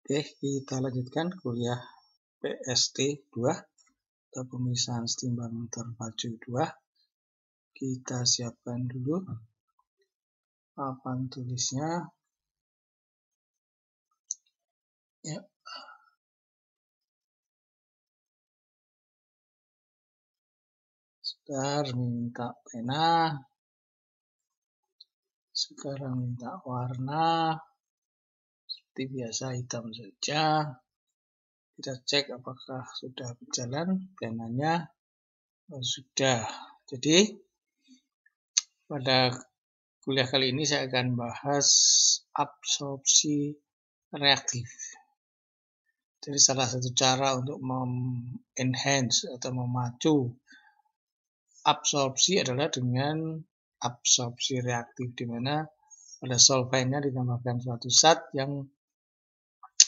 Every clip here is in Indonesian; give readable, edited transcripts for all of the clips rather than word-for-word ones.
Oke, kita lanjutkan kuliah PST 2 atau pemisahan setimbang terpacu 2. Kita siapkan dulu papan tulisnya. Ya. Sebentar, minta pena. Sekarang minta warna. Seperti biasa hitam saja. Kita cek apakah sudah berjalan penanya. Oh, sudah. Jadi pada kuliah kali ini saya akan bahas absorpsi reaktif. Jadi salah satu cara untuk enhance atau memacu absorpsi adalah dengan absorpsi reaktif, di mana pada solvennya ditambahkan suatu zat yang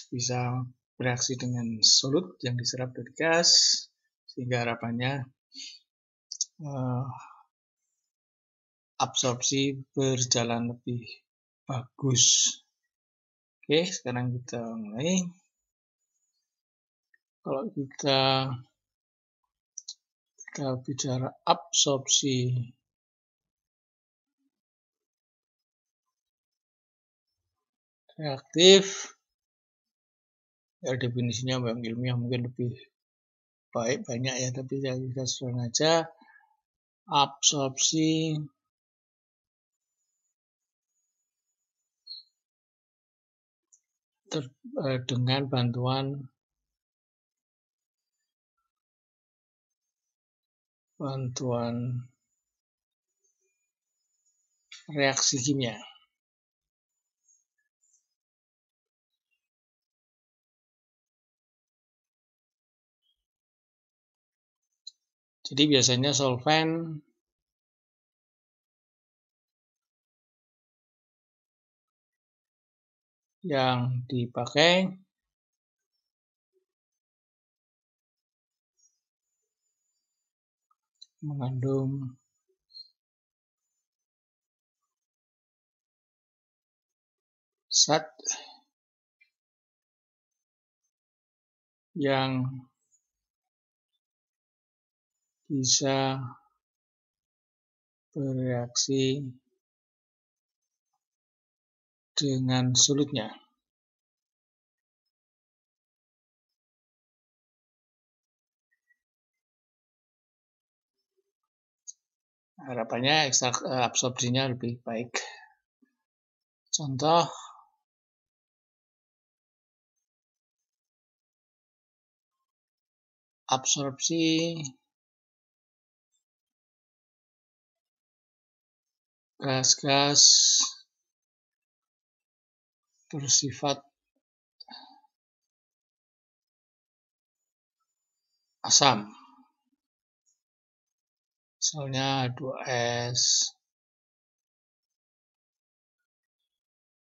bisa bereaksi dengan solut yang diserap dari gas, sehingga harapannya absorpsi berjalan lebih bagus. Oke, sekarang kita mulai. Kalau kita bicara absorpsi reaktif, ya definisinya yang ilmiah mungkin lebih banyak ya, tapi kita sederhana aja. Absorpsi dengan bantuan reaksi kimia. Jadi biasanya solvent yang dipakai mengandung zat yang bisa bereaksi dengan solutnya. Harapannya absorpsinya lebih baik. Contoh, absorpsi gas-gas bersifat asam. Misalnya H2S,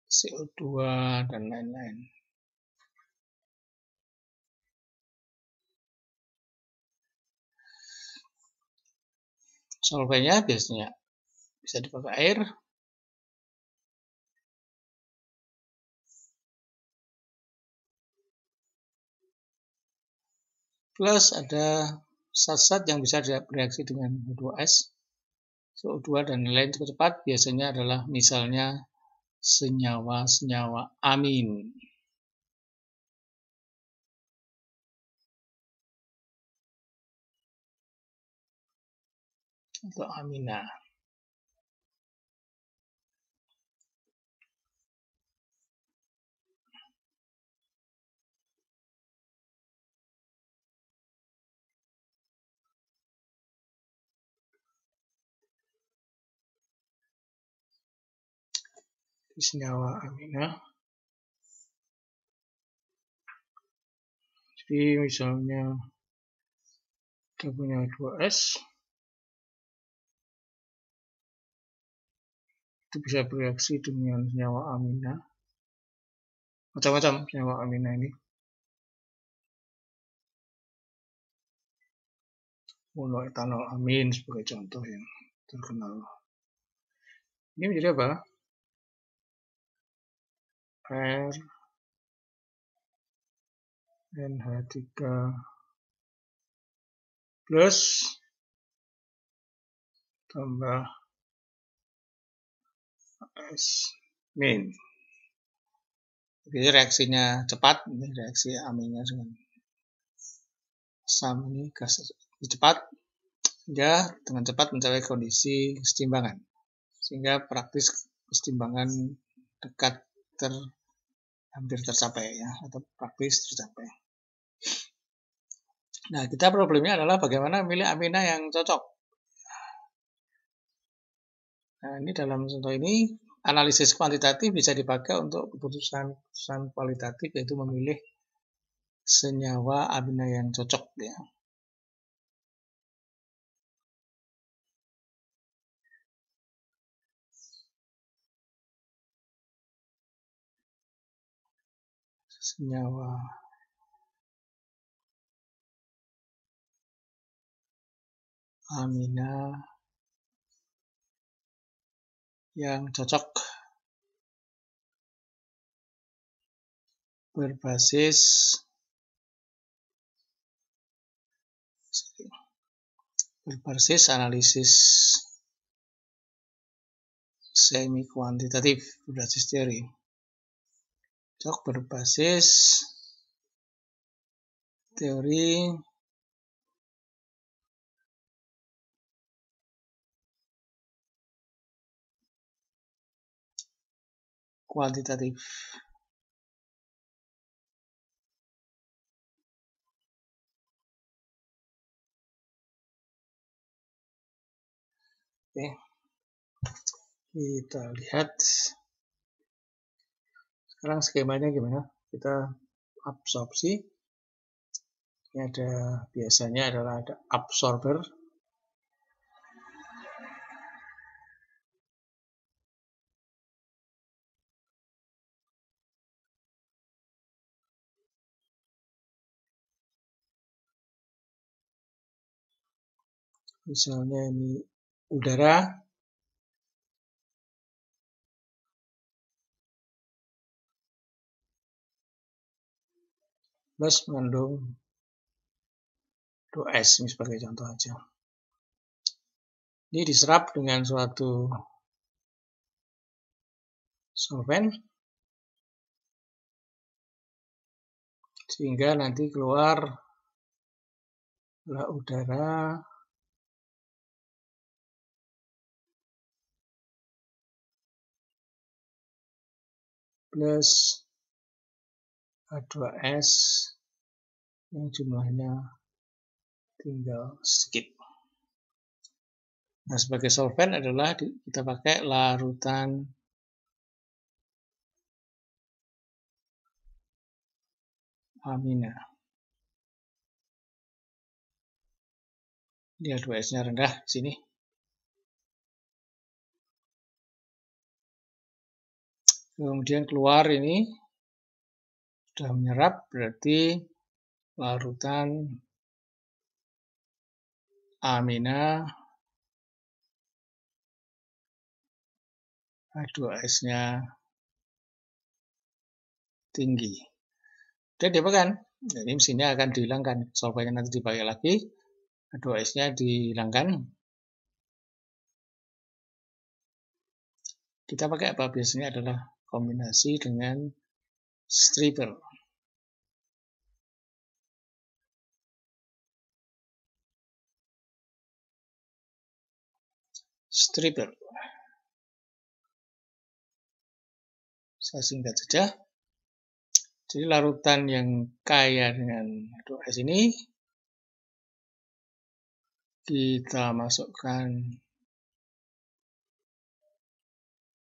CO2, dan lain-lain. Solvennya biasanya bisa dipakai air, plus ada zat-zat yang bisa bereaksi dengan H2S, CO2, dan lain cukup cepat. Biasanya adalah misalnya senyawa-senyawa amin atau amina. Senyawa amina. Jadi misalnya kita punya H2S, itu bisa bereaksi dengan senyawa amina. Macam-macam senyawa amina ini. Monoetanol amin sebagai contoh yang terkenal. Ini menjadi apa? Air NH3 plus tambah S min. Jadi reaksinya cepat, ini reaksi aminnya dengan asam ini gas cepat, hingga dengan cepat mencapai kondisi kesetimbangan, sehingga praktis kesetimbangan dekat hampir tercapai ya, atau praktis tercapai. Nah, kita problemnya adalah bagaimana memilih amina yang cocok. Nah, ini dalam contoh ini analisis kuantitatif bisa dipakai untuk keputusan kualitatif, yaitu memilih senyawa amina yang cocok ya. Senyawa amina yang cocok berbasis analisis semi kuantitatif, berbasis teori. Cocok berbasis teori kuantitatif. Oke, kita lihat sekarang skemanya gimana. Kita absorpsi. Ini ada biasanya adalah ada absorber. Misalnya ini udara. Plus mengandung 2S, ini sebagai contoh aja. Ini diserap dengan suatu solvent, sehingga nanti keluar udara plus H2S yang jumlahnya tinggal sedikit. Nah, sebagai solvent adalah kita pakai larutan amina. Dia 2S-nya rendah di sini. Kemudian keluar ini sudah menyerap, berarti larutan amina H2S-nya tinggi. Dan diapakan? Jadi mesinnya akan dihilangkan. Solventnya nanti dipakai lagi, H2S-nya dihilangkan. Kita pakai apa? Biasanya adalah kombinasi dengan stripper. Stripper. Saya singkat saja. Jadi larutan yang kaya dengan H2S ini kita masukkan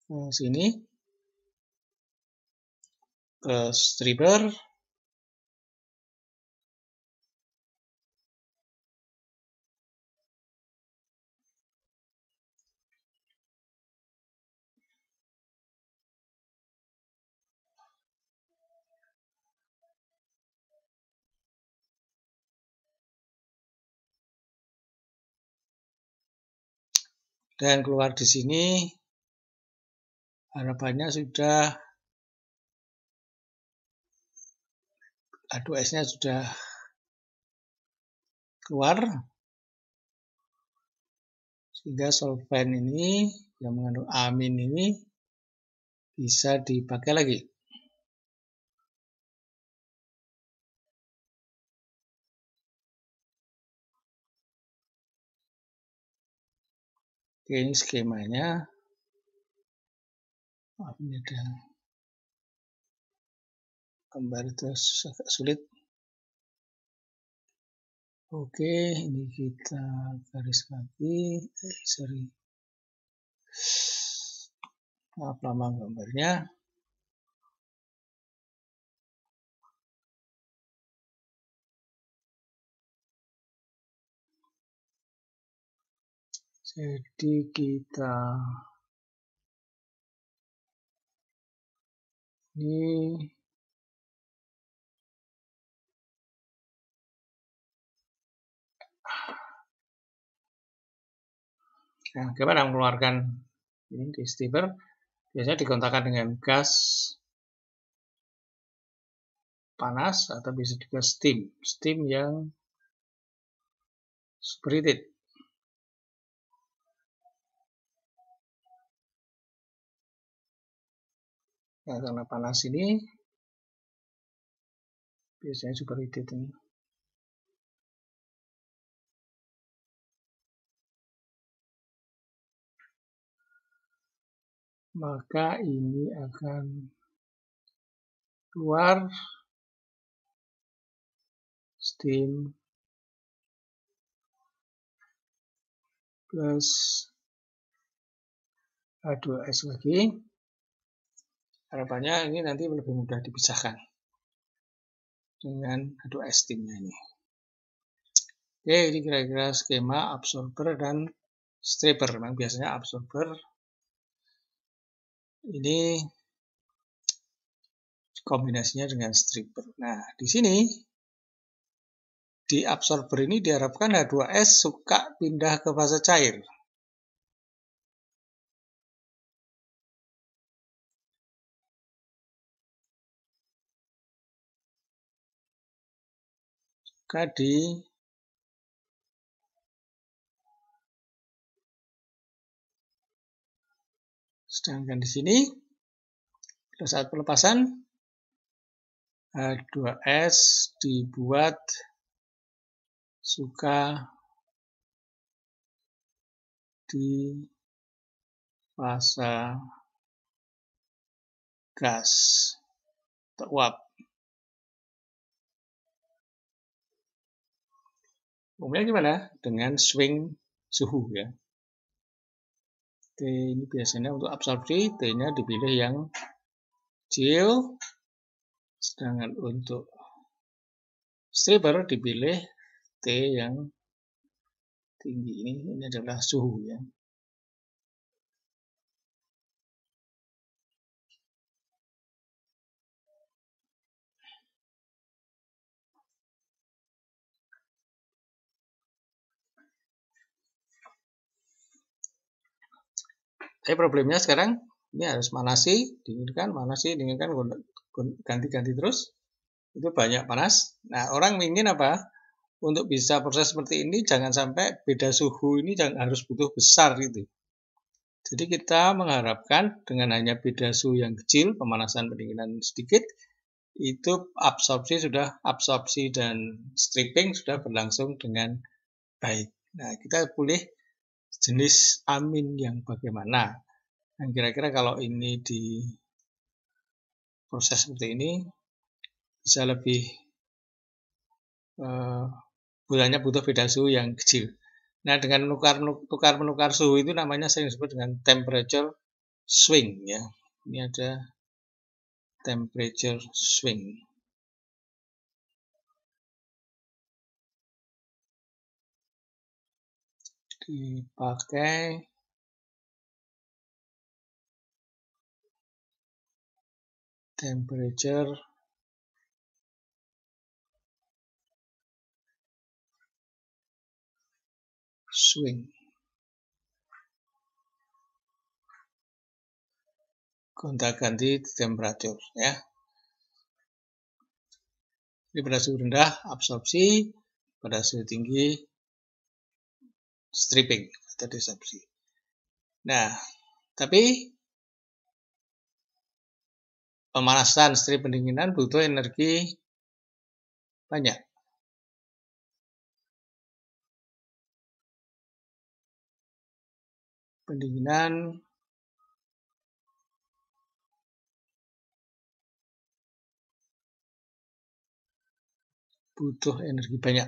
ke sini, ke stripper. Dan keluar di sini harapannya sudah H2S-nya sudah keluar, sehingga solvent ini yang mengandung amin ini bisa dipakai lagi. Oke, ini skemanya. Ini ada gambar terus agak sulit. Oke, ini kita garis lagi. Maaf lama gambarnya. Jadi kita ini bagaimana mengeluarkan ini di steamer? Biasanya dikontakkan dengan gas panas atau bisa juga steam yang superheated. Nah, karena panas ini biasanya superheated ini. Maka ini akan keluar steam plus H2S lagi. Harapannya ini nanti lebih mudah dipisahkan dengan H2S steamnya ini. Oke, ini kira-kira skema absorber dan stripper. Memang biasanya absorber ini kombinasinya dengan stripper. Nah, di sini di absorber ini diharapkan H2S suka pindah ke fase cair. Suka sedangkan di sini pada saat pelepasan H2S dibuat suka di fase gas atau uap. Umumnya gimana? Dengan swing suhu ya. T ini biasanya untuk absorpsi, T-nya dipilih yang kecil, sedangkan untuk stripper dipilih T yang tinggi. Ini adalah suhu ya. Tapi problemnya sekarang ini harus manasi, dinginkan, manasi, dinginkan, ganti-ganti terus. Itu banyak panas. Nah, orang ingin apa? Untuk bisa proses seperti ini jangan sampai beda suhu ini harus butuh besar gitu. Jadi kita mengharapkan dengan hanya beda suhu yang kecil, pemanasan pendinginan sedikit, itu absorpsi dan stripping sudah berlangsung dengan baik. Nah, kita pilih jenis amin yang bagaimana. Dan kira-kira kalau ini di proses seperti ini bisa lebih bulannya butuh beda suhu yang kecil. Nah, dengan menukar suhu itu namanya sering disebut dengan temperature swing ya. Ini ada temperature swing. Dipakai temperature swing. Gonta-ganti temperatur ya. Jadi pada suhu rendah absorpsi, pada suhu tinggi stripping atau disopsi. Nah, tapi pemanasan strip pendinginan butuh energi banyak. Pendinginan butuh energi banyak.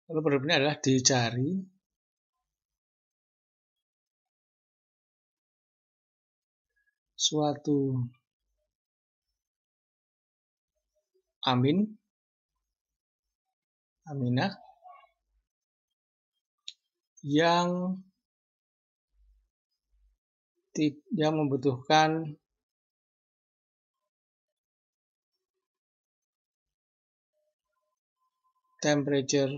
Lalu problemnya adalah dicari suatu aminah yang membutuhkan temperature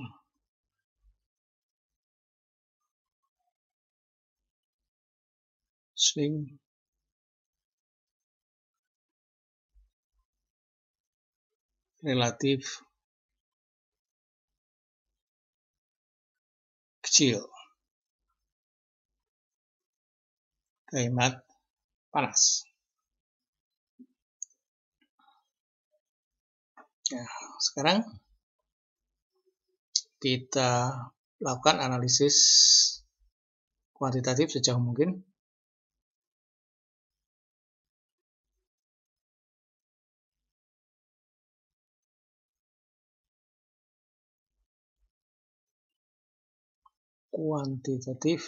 swing relatif kecil, hemat panas. Nah, sekarang kita lakukan analisis kuantitatif sejauh mungkin. Kuantitatif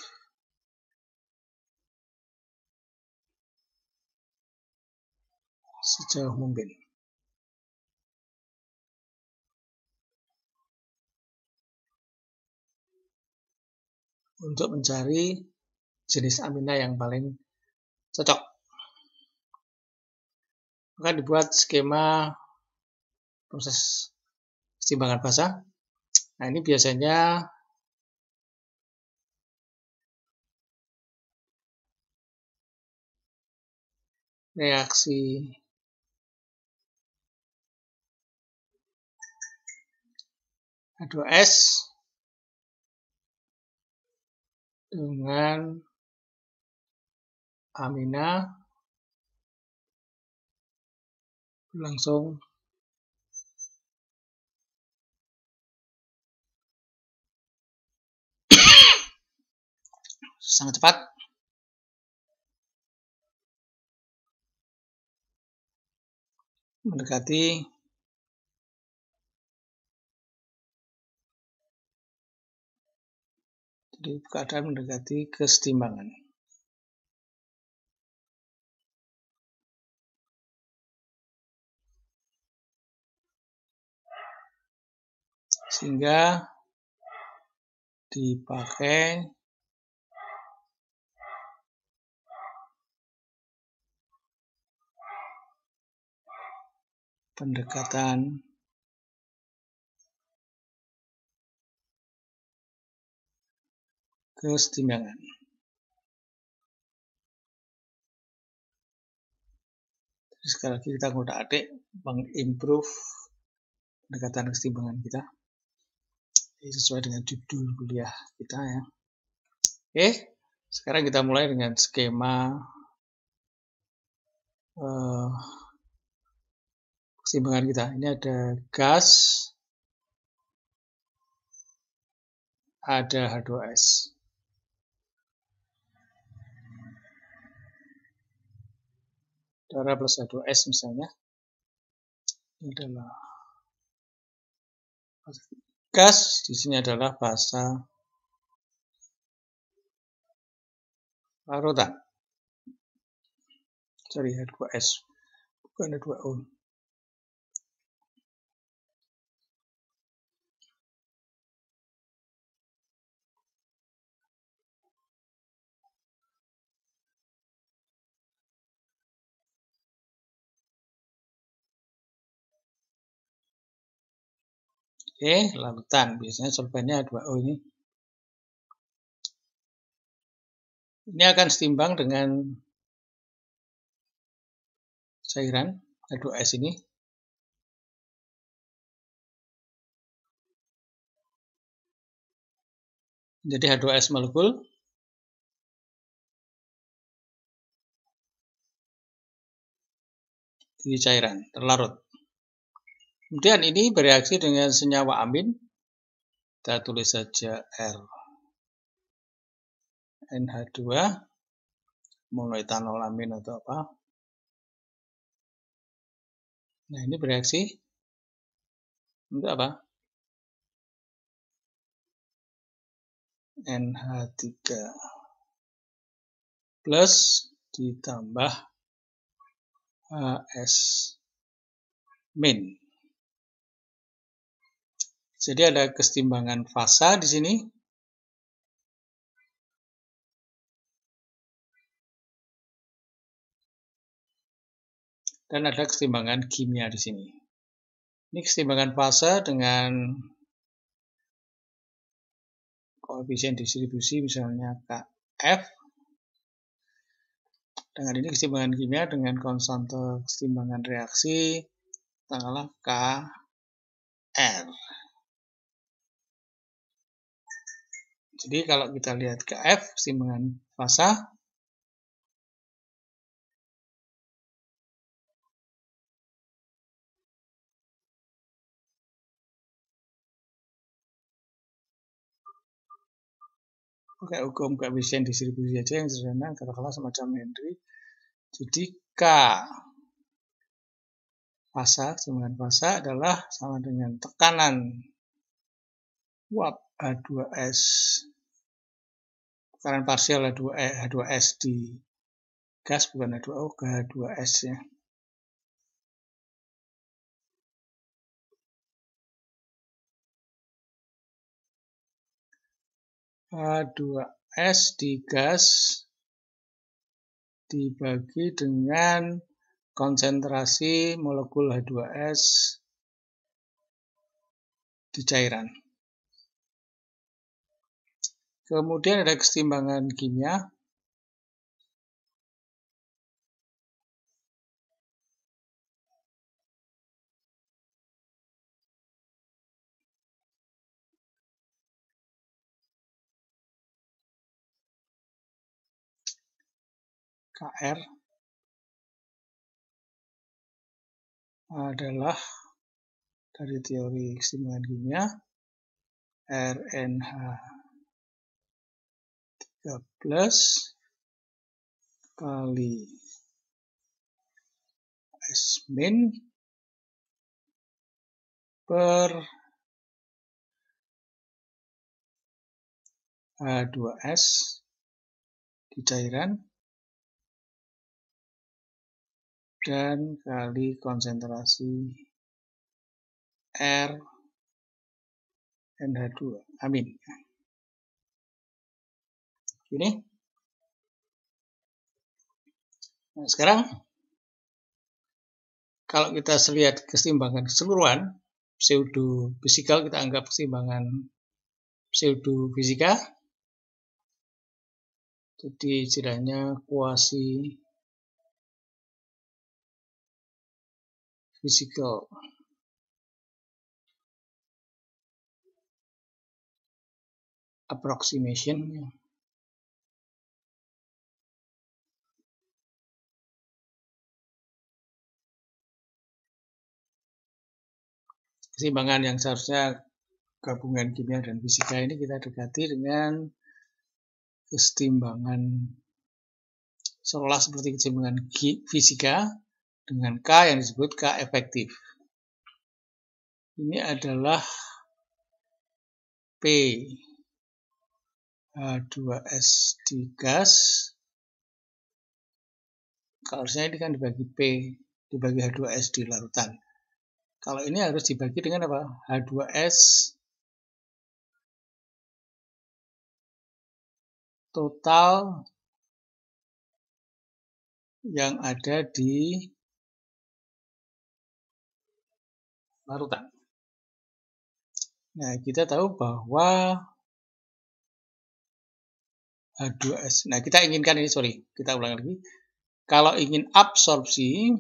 sejauh mungkin. Untuk mencari jenis amina yang paling cocok. Maka dibuat skema proses keseimbangan fasa. Nah, ini biasanya reaksi H2S dengan amina langsung sangat cepat. Mendekati keadaan mendekati kesetimbangan. Sehingga dipakai pendekatan kesetimbangan. Jadi sekali lagi kita adik mengimprove pendekatan kesetimbangan kita. Ini sesuai dengan judul kuliah kita ya. Oke, sekarang kita mulai dengan skema keseimbangan kita. Ini ada gas, ada H2S. Darah plus H2S misalnya. Ini adalah gas, di sini adalah fasa larutan. Sorry, H2S, bukan H2O. Oke, larutan. Biasanya solvennya H2O ini. Ini akan setimbang dengan cairan H2S ini. Jadi H2S molekul di cairan terlarut. Kemudian ini bereaksi dengan senyawa amin. Kita tulis saja RNH2 monoetanol amin atau apa. Nah, ini bereaksi untuk apa? NH3 plus ditambah HS min. Jadi ada kesetimbangan fasa di sini. Dan ada kesetimbangan kimia di sini. Ini kesetimbangan fasa dengan koefisien distribusi misalnya KF. Dengan ini kesetimbangan kimia dengan konstante kesetimbangan reaksi katakanlah KR. Jadi kalau kita lihat KF kesetimbangan fasa, pakai hukum koefisien distribusi aja yang sederhana, katakanlah semacam Henry. Jadi K fasa, kesetimbangan fasa adalah sama dengan tekanan uap H2S, tekanan parsial H2S di gas, bukan H2O, ke H2S ya. H2S di gas dibagi dengan konsentrasi molekul H2S di cairan. Kemudian ada kesetimbangan kimia. KR adalah dari teori kesetimbangan kimia RNH3 plus kali S min per H2S di cairan dan kali konsentrasi RNH2 amin. Ini. Nah, sekarang kalau kita lihat kesetimbangan keseluruhan pseudo fisikal, kita anggap kesetimbangan pseudo fisika. Jadi istilahnya kuasi physical approximation. Keseimbangan yang seharusnya gabungan kimia dan fisika ini kita dekati dengan kesetimbangan seolah seperti keseimbangan fisika dengan K yang disebut K efektif. Ini adalah P H2S di gas. Kalau harusnya ini kan dibagi P, dibagi H2S di larutan. Kalau ini harus dibagi dengan apa? H2S total yang ada di larutan. Nah, kita tahu bahwa H2S. Nah, kita inginkan ini, kita ulang lagi. Kalau ingin absorpsi,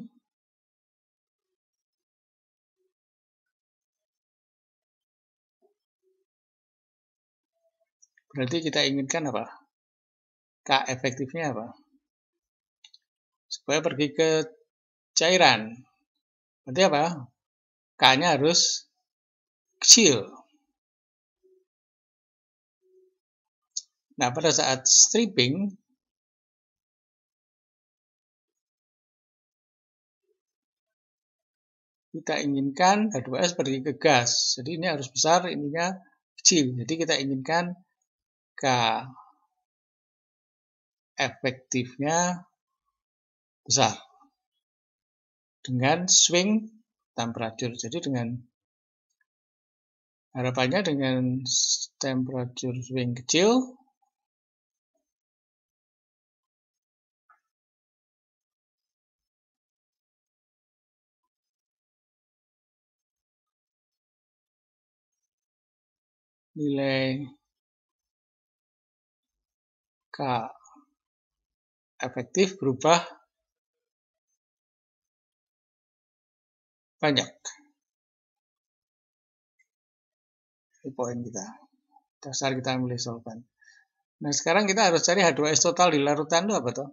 berarti kita inginkan apa? K efektifnya apa? Supaya pergi ke cairan. Berarti apa? K-nya harus kecil. Nah, pada saat stripping, kita inginkan H2S pergi ke gas. Jadi ini harus besar, ininya kecil. Jadi kita inginkan K efektifnya besar. Dengan swing temperature. Jadi dengan harapannya dengan temperature swing kecil, nilai K efektif berubah banyak. Ini poin kita. Dasar kita memilih solvent. Nah, sekarang kita harus cari H2S total di larutan itu apa toh?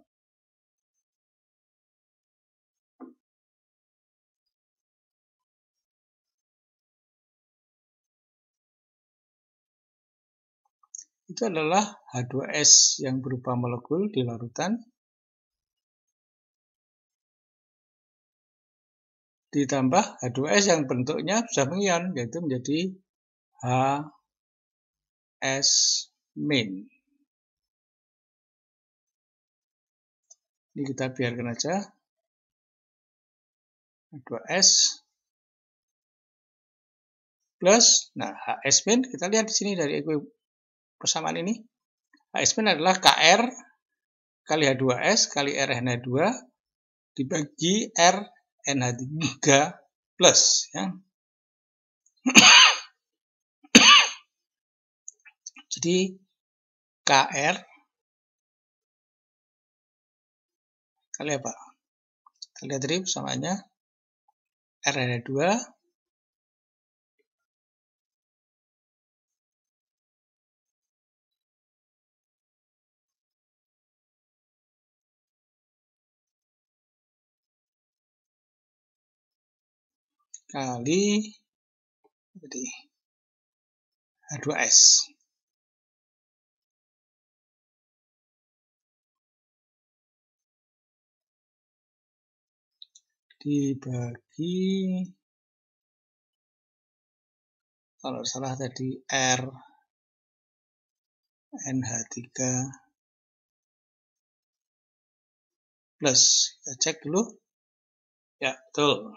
Itu adalah H2S yang berupa molekul di larutan ditambah H2S yang bentuknya sudah mengion, yaitu menjadi HS min. Ini kita biarkan aja. H2S plus, nah HS min kita lihat di sini dari persamaan ini. HS min adalah KR kali H2S kali RNH2 dibagi RNH3 plus. Ya. Jadi KR kali apa? Kita lihat tadi persamaannya RNH2 kali jadi H2S dibagi, kalau salah tadi RNH3 plus. Kita cek dulu. Ya, betul.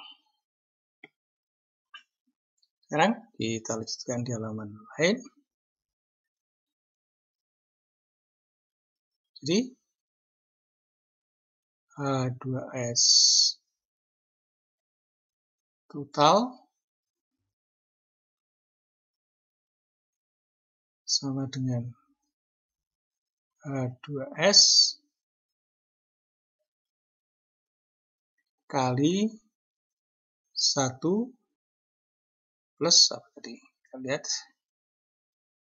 Sekarang kita lanjutkan di halaman lain. Jadi H2S total sama dengan H2S kali 1 plus apa tadi? Kita lihat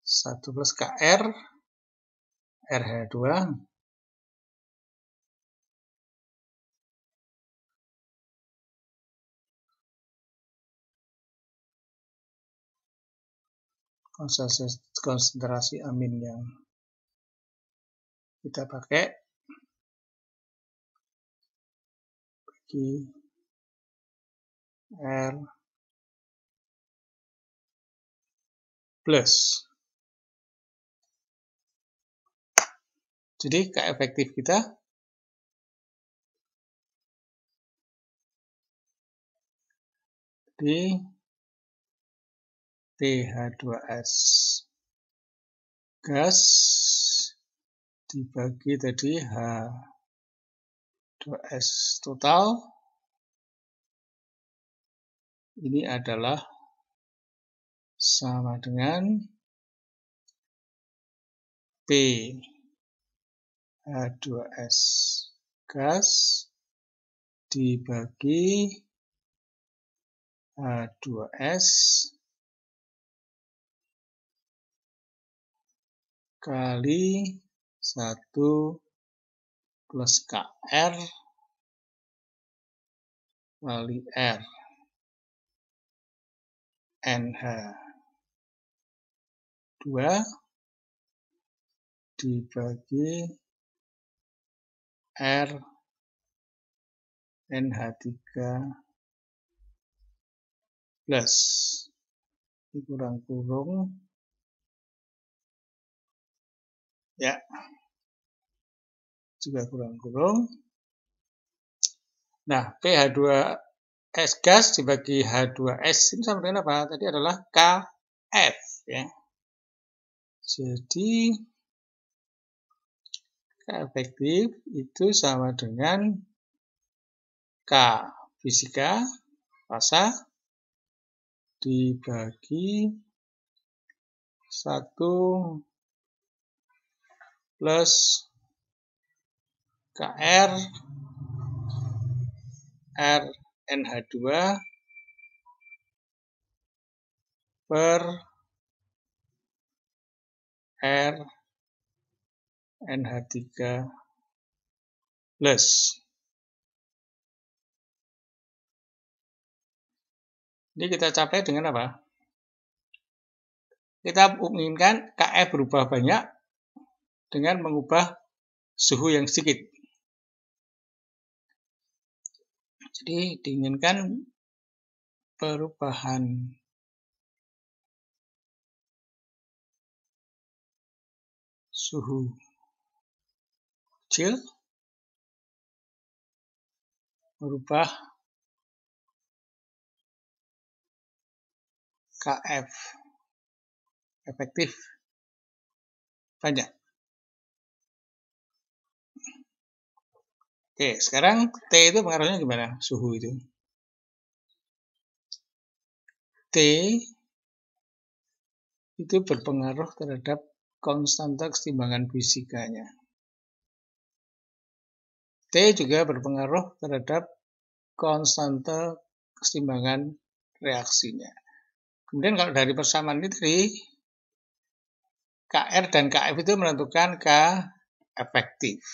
1 plus KR RH2 konsentrasi amin yang kita pakai bagi R plus. Jadi K efektif kita di TH2S gas dibagi tadi H2S total, ini adalah sama dengan P H2S gas dibagi H2S kali 1 plus KR kali R NH2 dibagi R NH3 plus kurang-kurung ya, juga kurang-kurung. Nah, pH2S gas dibagi H2S ini sama dengan apa? Tadi adalah KF ya. Jadi K efektif itu sama dengan K fisika fasa dibagi 1 plus KR R NH2 per R NH3 plus. Ini kita capai dengan apa? Kita menginginkan KF berubah banyak dengan mengubah suhu yang sedikit. Jadi diinginkan perubahan suhu kecil merubah KF efektif banyak. Oke, sekarang T itu pengaruhnya gimana? Suhu itu. T itu berpengaruh terhadap konstanta keseimbangan fisikanya. T juga berpengaruh terhadap konstanta keseimbangan reaksinya. Kemudian kalau dari persamaan ini tadi, KR dan KF itu menentukan K efektif.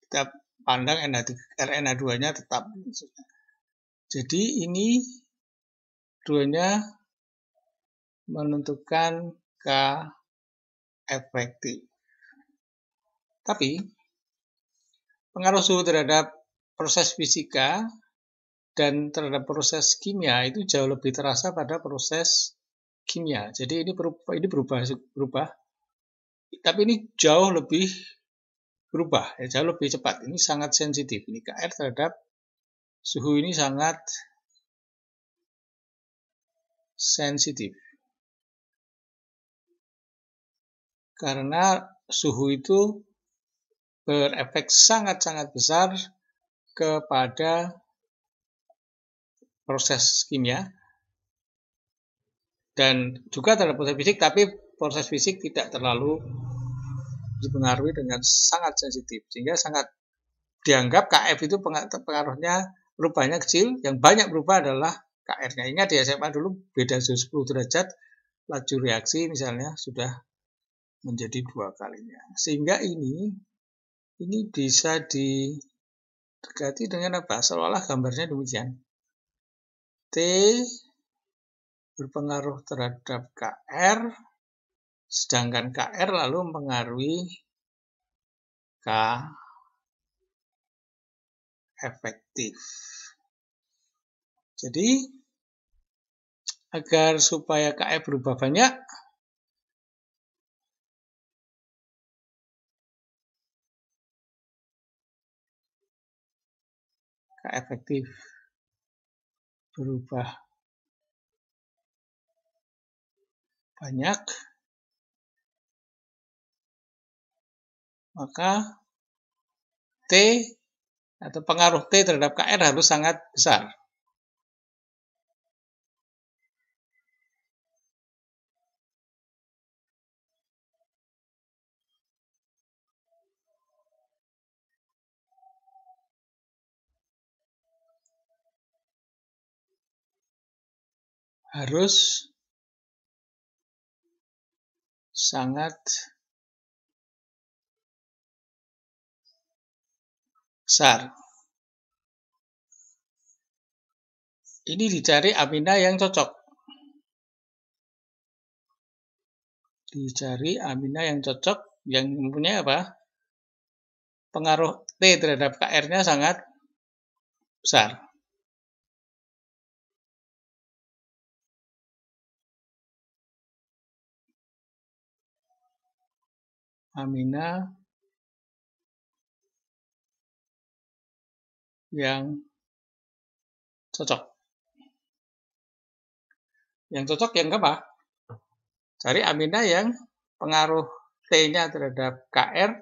Kita pandang RNH2-nya tetap. Jadi ini duanya menentukan K efektif. Tapi pengaruh suhu terhadap proses fisika dan terhadap proses kimia itu jauh lebih terasa pada proses kimia. Jadi ini berubah. Tapi ini jauh lebih berubah, ya, jauh lebih cepat. Ini sangat sensitif. Ini KR terhadap suhu ini sangat sensitif. Karena suhu itu berefek sangat-sangat besar kepada proses kimia dan juga terhadap proses fisik, tapi proses fisik tidak terlalu dipengaruhi dengan sangat sensitif, sehingga sangat dianggap KF itu pengaruhnya perubahannya kecil, yang banyak berubah adalah KR-nya. Ingat di SMA dulu beda 10 derajat laju reaksi misalnya sudah menjadi 2 kalinya. Sehingga ini bisa didekati dengan apa? Seolah gambarnya demikian. T berpengaruh terhadap KR, sedangkan KR lalu mempengaruhi K efektif. Jadi, agar supaya KF berubah banyak, K efektif berubah banyak, maka T atau pengaruh T terhadap KR harus sangat besar. harus sangat besar. Ini dicari amina yang cocok. Dicari amina yang cocok, yang mempunyai apa? Pengaruh T terhadap KR-nya sangat besar. Amina yang cocok. Yang cocok yang apa? Cari amina yang pengaruh T-nya terhadap KR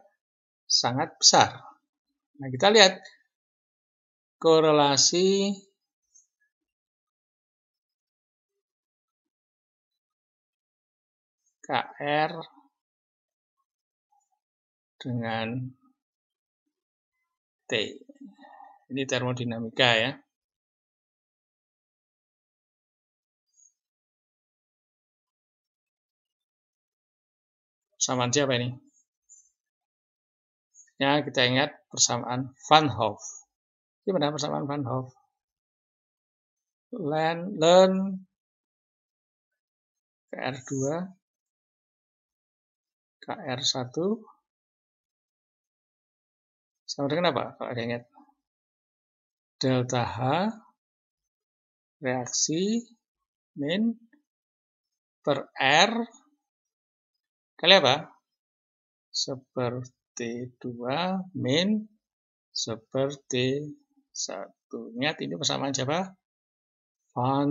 sangat besar. Nah, kita lihat korelasi KR dengan T. Ini termodinamika ya. Persamaan siapa ini? Ya, kita ingat persamaan Van Hoff. Gimana persamaan Van Hoff? Ln KR2 KR1 sama dengan apa? Kalau ada ingat, delta H reaksi min per R kali apa? Seperti 2 min seperti 1. Ingat ini persamaan siapa? Van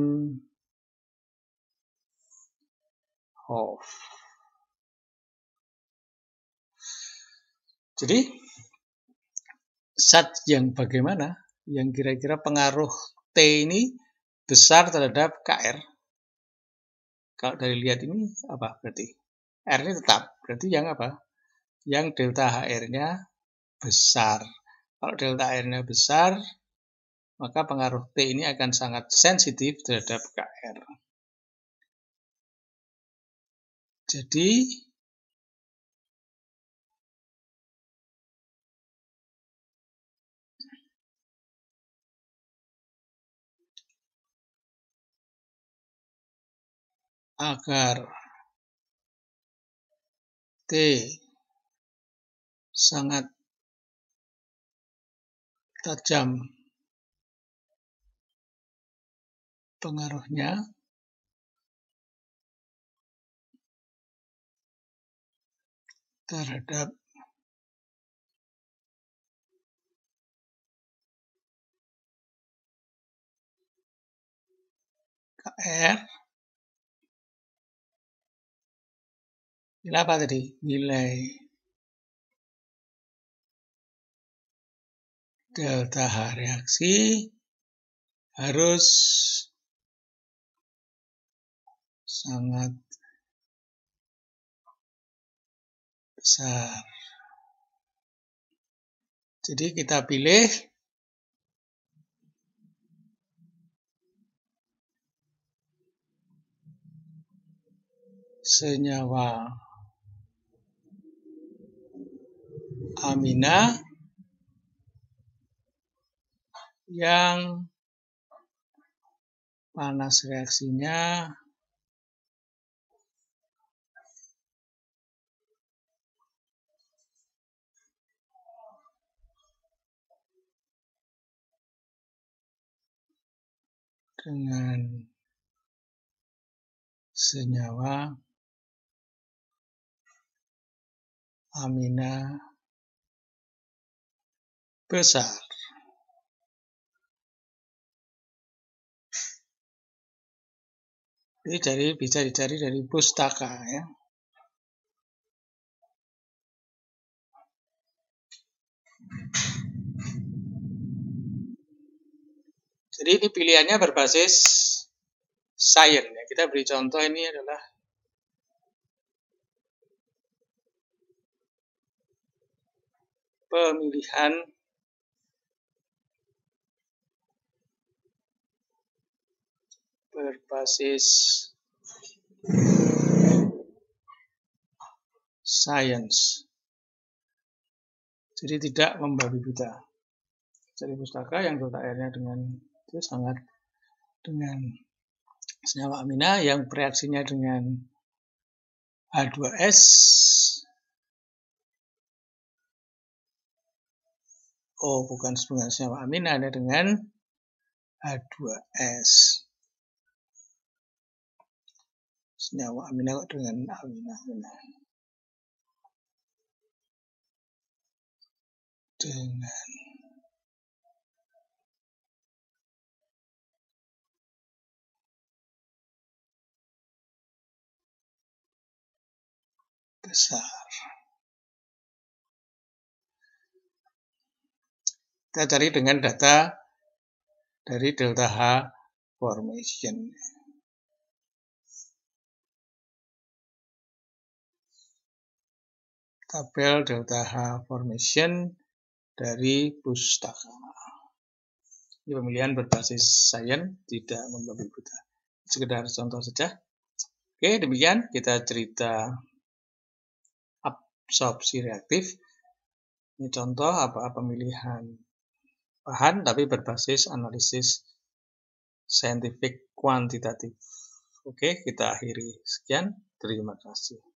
Hoff. Jadi zat yang bagaimana? Yang kira-kira pengaruh T ini besar terhadap KR. Kalau dari lihat ini apa berarti? R ini tetap. Berarti yang apa? Yang delta HR-nya besar. Kalau delta HR-nya besar, maka pengaruh T ini akan sangat sensitif terhadap KR. Jadi agar T sangat tajam pengaruhnya, terhadap KR, nilai apa tadi? Nilai delta H reaksi harus sangat besar. Jadi kita pilih senyawa amina yang panas reaksinya dengan senyawa amina besar. Ini bisa dicari dari pustaka ya. Jadi ini pilihannya berbasis sains ya. Kita beri contoh, ini adalah pemilihan berbasis science. Jadi tidak membabi buta. Cari pustaka yang delta R-nya dengan itu sangat dengan senyawa amina yang bereaksinya dengan H2S. Oh, bukan dengan senyawa amina, ada dengan H2S. Senyawa amina kok dengan amina. Dengan besar. Kita cari dengan data dari delta H formation. Tabel delta H formation dari pustaka. Ini pemilihan berbasis sains, tidak membabi buta. Sekedar contoh saja. Oke, demikian kita cerita absorpsi reaktif. Ini contoh pemilihan bahan tapi berbasis analisis saintifik kuantitatif. Oke, kita akhiri sekian. Terima kasih.